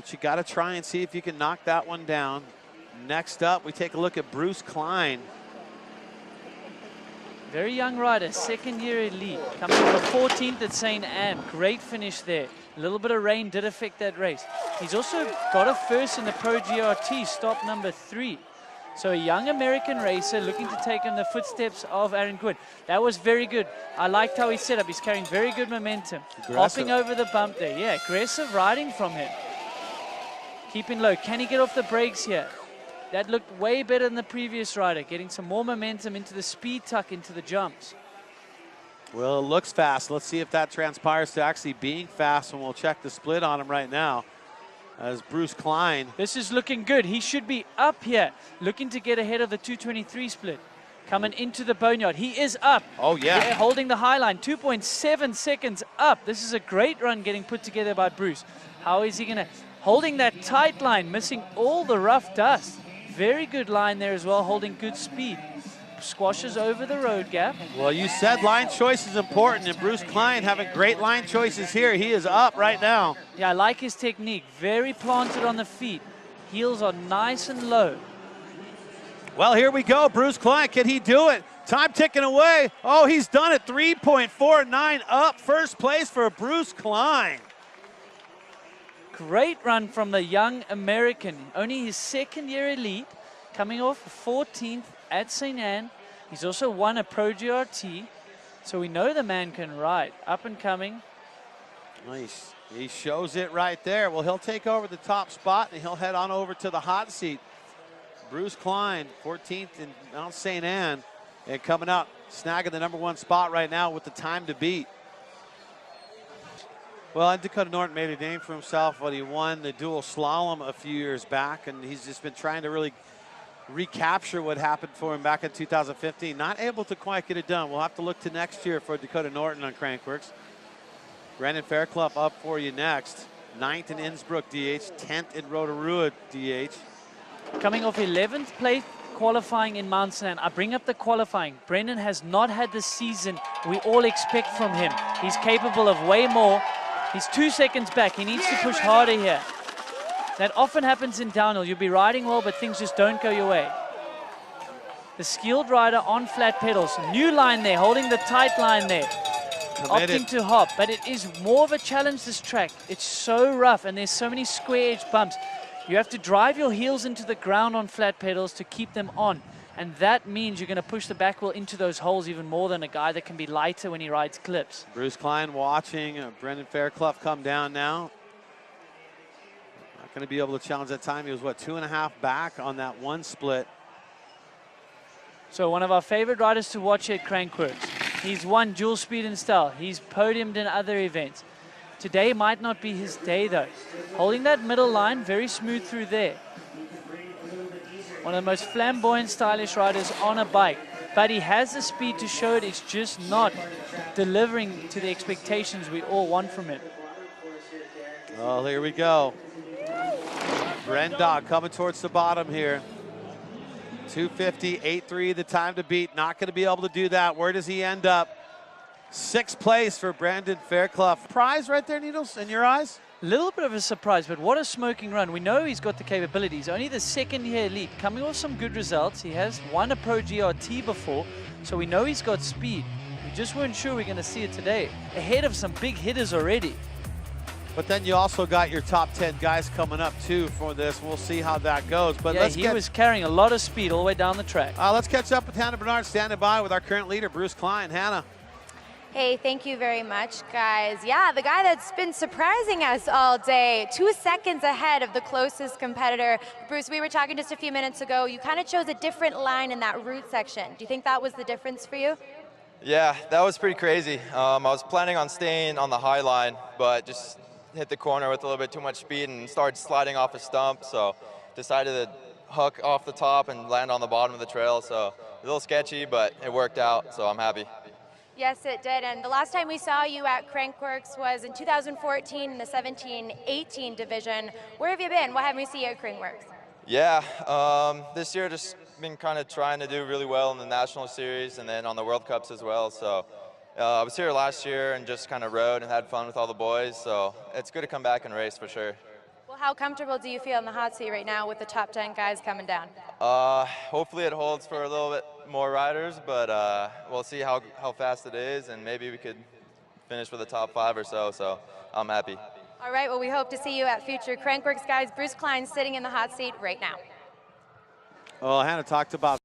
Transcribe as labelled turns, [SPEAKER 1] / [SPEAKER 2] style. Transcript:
[SPEAKER 1] but you got to try and see if you can knock that one down. Next up, we take a look at Bruce Klein.
[SPEAKER 2] Very young rider, second-year elite, coming from 14th at St. Anne. Great finish there. A little bit of rain did affect that race. He's also got a first in the Pro GRT, stop number 3. So a young American racer looking to take in the footsteps of Aaron Quinn. That was very good. I liked how he set up. He's carrying very good momentum. Hopping over the bump there. Yeah, aggressive riding from him. Keeping low. Can he get off the brakes here? That looked way better than the previous rider, getting some more momentum into the speed tuck into the jumps.
[SPEAKER 1] Well, it looks fast. Let's see if that transpires to actually being fast, and we'll check the split on him right now. As Bruce Klein.
[SPEAKER 2] This is looking good. He should be up here, looking to get ahead of the 223 split. Coming into the boneyard. He is up.
[SPEAKER 1] Oh, yeah.
[SPEAKER 2] Holding the high line, 2.7 seconds up. This is a great run getting put together by Bruce. How is he going to... Holding that tight line, missing all the rough dust. Very good line there as well, holding good speed. Squashes over the road gap.
[SPEAKER 1] Well, you said line choice is important, and Bruce Klein having great line choices here. He is up right now.
[SPEAKER 2] Yeah, I like his technique. Very planted on the feet. Heels are nice and low.
[SPEAKER 1] Well, here we go. Bruce Klein, can he do it? Time ticking away. Oh, he's done it. 3.49 up. First place for Bruce Klein.
[SPEAKER 2] Great run from the young American. Only his second-year elite, coming off 14th at St. Anne. He's also won a Pro GRT, so we know the man can ride. Up and coming.
[SPEAKER 1] Nice. He shows it right there. Well, he'll take over the top spot, and he'll head on over to the hot seat. Bruce Klein, 14th in Mount St. Anne, and coming out, snagging the #1 spot right now with the time to beat. Well, Dakota Norton made a name for himself when he won the dual slalom a few years back, and he's just been trying to really recapture what happened for him back in 2015. Not able to quite get it done. We'll have to look to next year for Dakota Norton on Crankworx. Brandon Fairclough up for you next. 9th in Innsbruck DH, 10th in Rotorua DH.
[SPEAKER 2] Coming off 11th place qualifying in Mount St. Anne. I bring up the qualifying. Brendan has not had the season we all expect from him. He's capable of way more. He's 2 seconds back. He needs to push harder here. That often happens in downhill. You'll be riding well, but things just don't go your way. The skilled rider on flat pedals. New line there, holding the tight line there.
[SPEAKER 1] Committed.
[SPEAKER 2] Opting to hop, but it is more of a challenge, this track. It's so rough, and there's so many square edge bumps. You have to drive your heels into the ground on flat pedals to keep them on. And that means you're going to push the back wheel into those holes even more than a guy that can be lighter when he rides clips.
[SPEAKER 1] Bruce Klein watching Brendan Fairclough come down now. Not going to be able to challenge that time. He was, what, 2.5 back on that one split.
[SPEAKER 2] So one of our favorite riders to watch at Crankworx. He's won dual speed and style. He's podiumed in other events. Today might not be his day though. Holding that middle line, very smooth through there. One of the most flamboyant, stylish riders on a bike. But he has the speed to show it. It's just not delivering to the expectations we all want from him.
[SPEAKER 1] Well, here we go. Brendog coming towards the bottom here. 2:50.83, the time to beat. Not going to be able to do that. Where does he end up? 6th place for Brandon Fairclough. Prize right there, Needles, in your eyes?
[SPEAKER 2] A little bit of a surprise, but what a smoking run. We know he's got the capabilities. Only the second-year elite, coming off some good results. He has won a Pro GRT before, so we know he's got speed. We just weren't sure we're going to see it today. Ahead of some big hitters already.
[SPEAKER 1] But then you also got your top 10 guys coming up too for this. We'll see how that goes. But
[SPEAKER 2] yeah, he was carrying a lot of speed all the way down the track.
[SPEAKER 1] Let's catch up with Hannah Bernard standing by with our current leader, Bruce Klein. Hannah.
[SPEAKER 3] Hey, thank you very much, guys. Yeah, the guy that's been surprising us all day, 2 seconds ahead of the closest competitor. Bruce, we were talking just a few minutes ago. You kind of chose a different line in that route section. Do you think that was the difference for you?
[SPEAKER 4] Yeah, that was pretty crazy. I was planning on staying on the high line, but just hit the corner with a little bit too much speed and started sliding off a stump, so decided to hook off the top and land on the bottom of the trail. So a little sketchy, but it worked out, so I'm happy.
[SPEAKER 3] Yes, it did. And the last time we saw you at Crankworx was in 2014 in the 17-18 division. Where have you been? What have we seen at Crankworx?
[SPEAKER 4] Yeah, this year just been kind of trying to do really well in the National Series and then on the World Cups as well. So I was here last year and just kind of rode and had fun with all the boys. So it's good to come back and race for sure.
[SPEAKER 3] Well, Well, how comfortable do you feel in the hot seat right now with the top 10 guys coming down?
[SPEAKER 4] Hopefully it holds for a little bit more riders, but we'll see how fast it is, and maybe we could finish with the top 5 or so, so I'm happy.
[SPEAKER 3] All right, well, we hope to see you at future Crankworx, guys. Bruce Klein sitting in the hot seat right now.
[SPEAKER 1] Well, Hannah talked about